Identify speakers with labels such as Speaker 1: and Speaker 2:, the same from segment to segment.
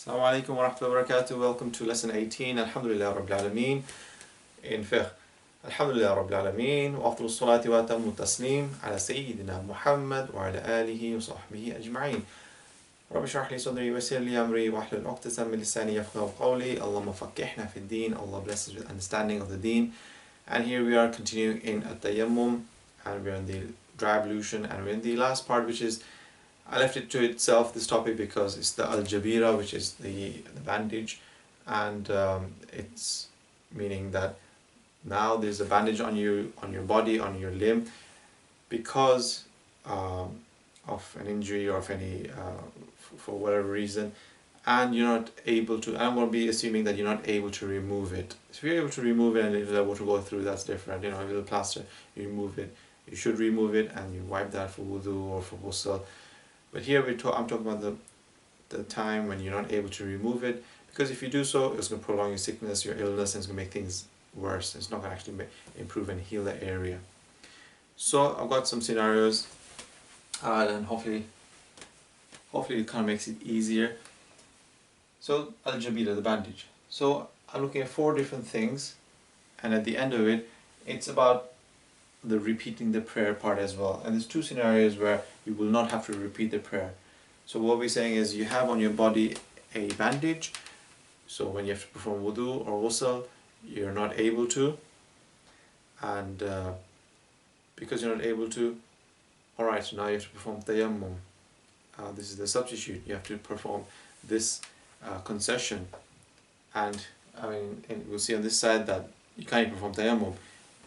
Speaker 1: Assalamu alaikum wa rahmatullahi wa barakatuh. Welcome to lesson 18. Alhamdulillah Rabbil Alameen in Fiqh. Alhamdulillah Rabbil Alameen wa afdalu salati wa atammu taslim ala Sayyidina Muhammad wa ala alihi wa sahbihi ajma'een. Rabbi shrah li sadri wa yassir li amri wa hlul 'uqdatan min lisani yafqahu qawli. Allahumma faqqihna fi ad-din. Allah bless us with understanding of the deen. And here we are continuing in Tayammum, and we're in the Dry Ablution, and we're in the last part, which is, I left it to itself, this topic, because it's the al-jabira, which is the bandage, and it's meaning that now there's a bandage on you, on your body, on your limb, because of an injury or of any for whatever reason, and you're not able to. I'm going to be assuming that you're not able to remove it. If you're able to remove it and if you're able to go through, that's different. You know, with a plaster, you remove it. You should remove it and you wipe that for wudu or for ghusl. But here I'm talking about the time when you're not able to remove it, because if you do so, it's going to prolong your sickness, your illness, and it's going to make things worse. It's not going to actually improve and heal the area. So I've got some scenarios, and hopefully it kind of makes it easier. So al-jabira, the bandage. So I'm looking at 4 different things, and at the end of it, it's about the repeating the prayer part as well. And there's 2 scenarios where you will not have to repeat the prayer. So what we're saying is, you have on your body a bandage, so when you have to perform wudu or ghusl, you're not able to, and because you're not able to, alright, so now you have to perform tayammum. This is the substitute. You have to perform this concession, and I mean, and we'll see on this side that you can't perform tayammum,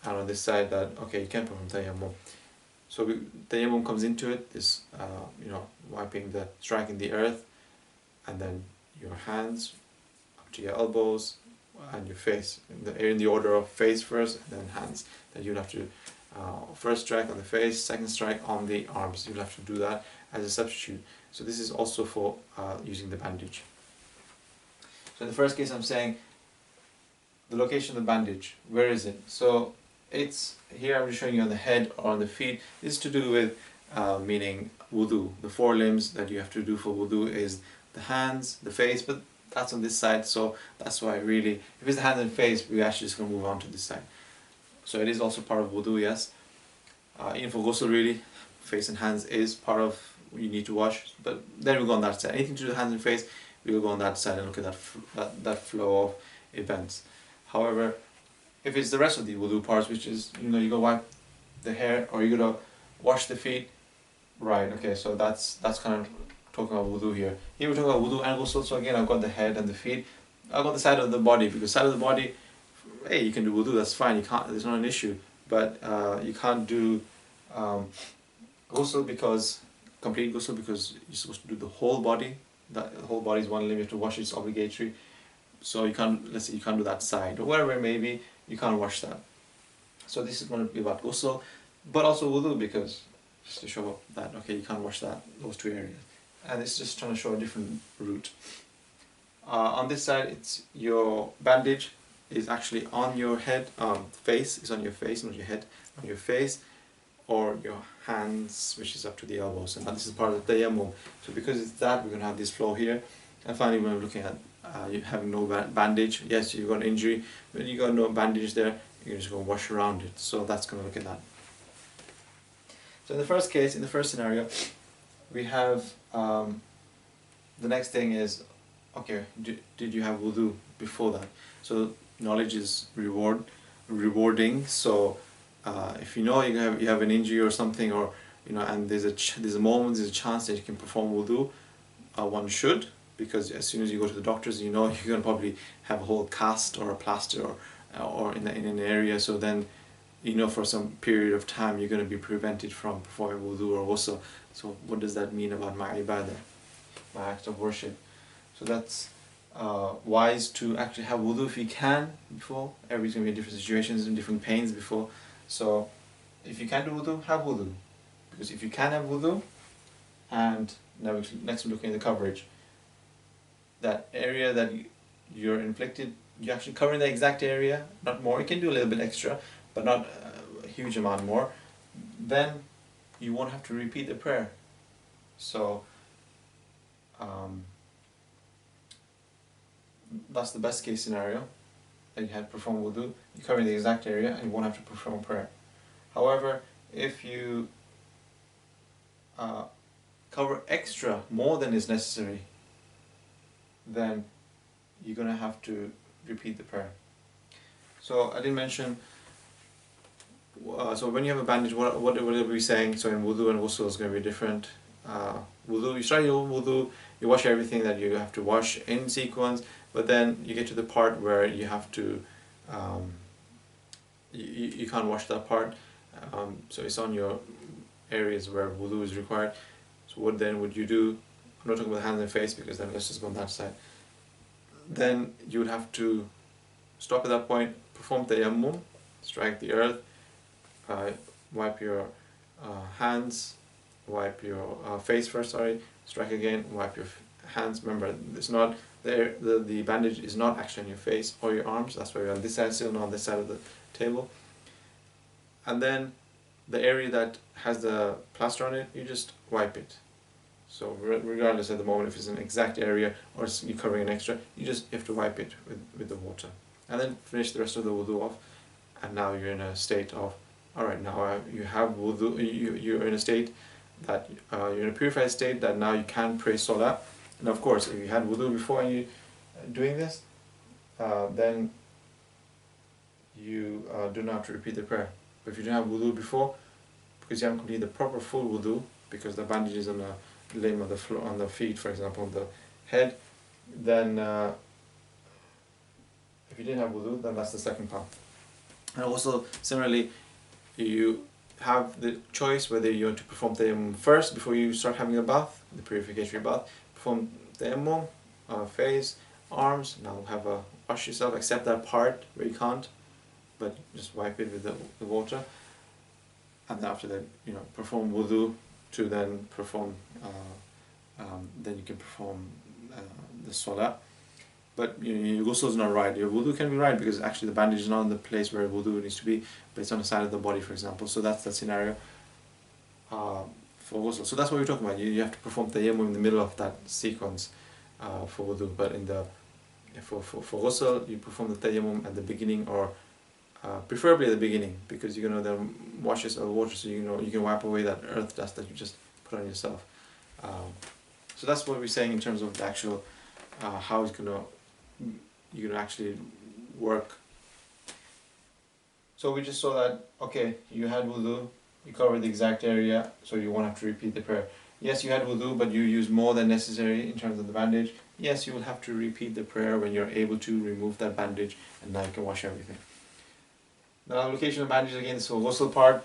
Speaker 1: and on this side that, okay, you can perform tayammum. So tayammum comes into it, this wiping, striking the earth, and then your hands up to your elbows and your face, in the order of face first and then hands. Then you'll have to first strike on the face, second strike on the arms. You'll have to do that as a substitute. So this is also for using the bandage. So in the first case, I'm saying the location of the bandage, where is it? So it's here, I'm just showing you on the head or on the feet. This is to do with meaning wudu. The 4 limbs that you have to do for wudu is the hands, the face, but that's on this side, so that's why really, if it's the hands and face, we're actually just going to move on to this side. So it is also part of wudu, yes. Even for ghusl, really, face and hands is part of what you need to wash, but then we'll go on that side. Anything to do with hands and face, we'll go on that side and look at that flow of events. However, if it's the rest of the wudu parts, which is, you gotta wipe the hair or you gotta wash the feet, right? Okay, so that's kind of talking about wudu here. Here we're talking about wudu and ghusl. So again, I've got the head and the feet. I've got the side of the body, because side of the body, hey, you can do wudu, that's fine. You can't. There's not an issue, but you can't do ghusl, complete ghusl, because you're supposed to do the whole body. The whole body is 1 limb. You have to wash it. It's obligatory. So you can't. Let's say you can't do that side or whatever it may be. You can't wash that. So this is going to be about ghusl, but also wudu, because just to show that, okay, you can't wash those 2 areas. And it's just trying to show a different route. On this side, it's your bandage is actually on your head, face is on your face, not your head, on your face, or your hands, which is up to the elbows. And this is part of the tayammum. So because it's that, we're going to have this flow here. And finally, when we're looking at you having no bandage, yes, you've got an injury, but you got no bandage there, you're just going to wash around it. So that's going to look at that. So in the first case, in the first scenario, we have the next thing is, okay, did you have wudu before that? So knowledge is rewarding. So if you know you have an injury or something, or and there's a chance that you can perform wudu, one should. Because as soon as you go to the doctors, you're going to probably have a whole cast or a plaster or in an area. So then, for some period of time, you're going to be prevented from performing wudu or ghusl. So what does that mean about my ibadah, my act of worship? So that's wise to actually have wudu if you can before. Everybody's going to be in different situations and different pains before. So if you can do wudu, have wudu. Because if you can have wudu, and now next we're looking at the coverage. That area that you're inflicted, you're actually covering the exact area, not more. You can do a little bit extra, but not a huge amount more. Then you won't have to repeat the prayer. So that's the best case scenario, that you had to perform wudu, you cover the exact area and you won't have to perform prayer. However, if you cover extra, more than is necessary, then you're going to have to repeat the prayer. So I didn't mention, so when you have a bandage, what will we be saying? So in wudu and ghusl is going to be different. Wudu, you start your wudu, you wash everything that you have to wash in sequence, but then you get to the part where you have to, you can't wash that part, so it's on your areas where wudu is required. So what then would you do? I'm not talking about hands and face, because then let's just go on that side. Then you would have to stop at that point, perform tayammum, strike the earth, wipe your hands, wipe your face first, strike again, wipe your hands. Remember, it's not there, the bandage is not actually on your face or your arms, that's why you're on this side, still not on this side of the table. And then the area that has the plaster on it, you just wipe it. So regardless at the moment if it's an exact area or you're covering an extra, you just have to wipe it with the water. And then finish the rest of the wudu off, and now you're in a state of, alright, now you have wudu, you're in a state that, you're in a purified state that now you can pray salah. And of course, if you had wudu before and you're doing this, then you do not have to repeat the prayer. But if you didn't have wudu before, because you haven't completed the proper full wudu, because the bandage is on the limb of the floor, on the feet, for example, on the head, then if you didn't have wudu, then that's the second part. And also, similarly, you have the choice whether you want to perform tayammum first before you start having a bath, the purificatory bath. Perform tayammum, face, arms. Now have a wash yourself, except that part where you can't, but just wipe it with the water. And then after that, perform wudu to then perform. Then you can perform the salah. But your ghusl is not right. Your wudu can be right because actually the bandage is not in the place where wudu needs to be, but it's on the side of the body, for example. So that's the scenario for ghusl. So that's what we're talking about. You have to perform tayammum in the middle of that sequence for wudu. But for ghusl, you perform the tayammum at the beginning, or preferably at the beginning, because you're going to then wash yourself with water, so you can wipe away that earth dust that you just put on yourself. So that's what we're saying in terms of the actual how it's you're gonna actually work. So we just saw that, okay, you had wudu, you covered the exact area, so you won't have to repeat the prayer. Yes, you had wudu, but you used more than necessary in terms of the bandage. Yes, you will have to repeat the prayer when you're able to remove that bandage, and now you can wash everything. The application of bandage again, so ghusl part,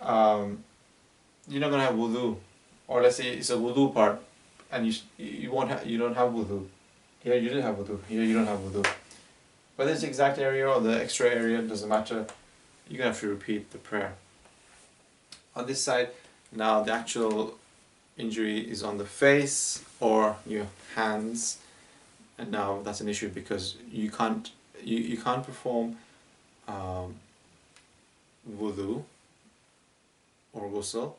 Speaker 1: you're not gonna have wudu, or let's say it's a wudu part, and you don't have wudu. Here you did have wudu, here you don't have wudu. Whether it's the exact area or the extra area, doesn't matter. You're going to have to repeat the prayer. On this side, now the actual injury is on the face or your hands, and now that's an issue because you can't perform wudu or ghusl,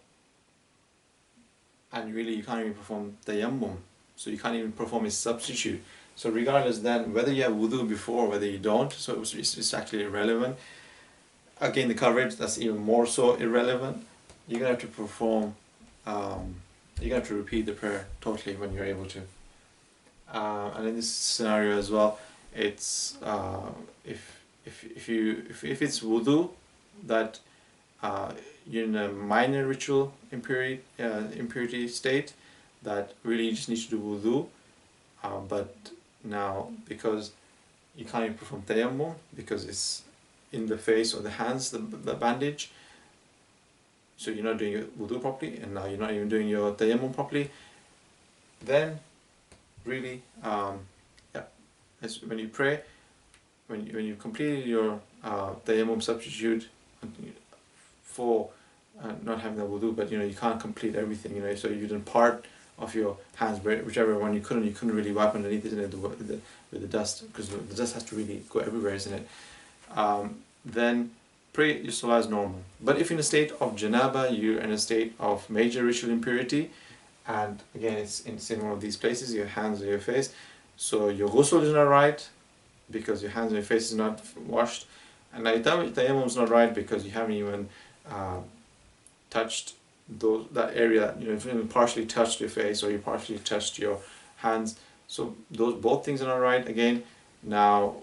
Speaker 1: and really you can't even perform tayammum. So you can't even perform a substitute. So regardless then, whether you have wudu before or whether you don't, so it's actually irrelevant. Again, the coverage, that's even more so irrelevant. You're going to have to perform, you're going to have to repeat the prayer totally when you're able to. And in this scenario as well, it's if it's wudu that you're in a minor ritual impurity state, that really you just need to do wudu, but now because you can't even perform tayammum because it's in the face or the hands, the bandage, so you're not doing your wudu properly, and now you're not even doing your tayammum properly, then really when you pray, when you completed your tayammum substitute for not having the wudu, but you can't complete everything, so you did part of your hands, whichever one you couldn't really wipe underneath, isn't it, with the dust, because the dust has to really go everywhere, isn't it? Then pray your salah as normal. But if in a state of janaba, you're in a state of major ritual impurity, and again it's in one of these places, your hands or your face, so your ghusl is not right, because your hands and your face is not washed. And now your tayammum is not right because you haven't even touched that area. You know, if you partially touched your face or you partially touched your hands. So both things are not right. Again, now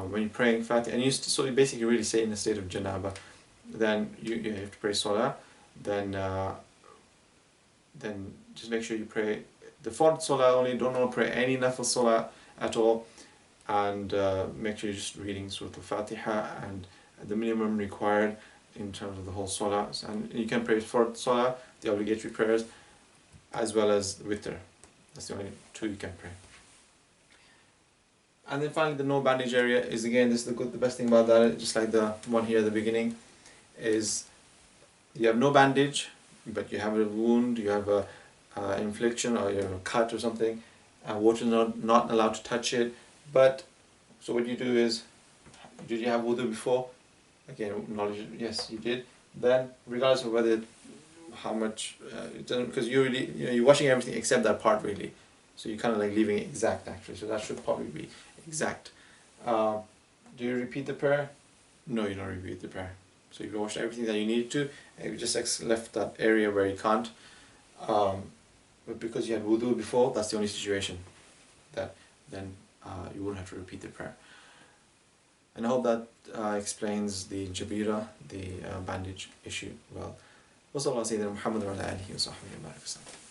Speaker 1: when you're praying Fatiha, and so you basically really say in the state of janaba, then you have to pray salah. Then just make sure you pray the fard salah only. Don't pray any nafil salah at all, and make sure you're just reading Surah Al-Fatiha and the minimum required in terms of the whole salah. And you can pray fard salah, the obligatory prayers, as well as witr. That's the only two you can pray. And then finally, the no bandage area is, again, this is the best thing about that, just like the one here at the beginning, is you have no bandage, but you have a wound, you have a infliction, or you have a cut or something, and water is not allowed to touch it. But so what you do is, did you have wudu before? Again, knowledge, yes, you did. Then, regardless of whether how much, it doesn't, because you're washing everything except that part really. So you're kind of like leaving it exact actually. So that should probably be exact. Do you repeat the prayer? No, you don't repeat the prayer. So you've washed everything that you need to, and you just left that area where you can't. But because you had wudu before, that's the only situation that then you wouldn't have to repeat the prayer. And I hope that explains the jabira, the bandage issue well. وصلى الله سيدنا محمد وعلى آله وصحبه وبارك وسلم.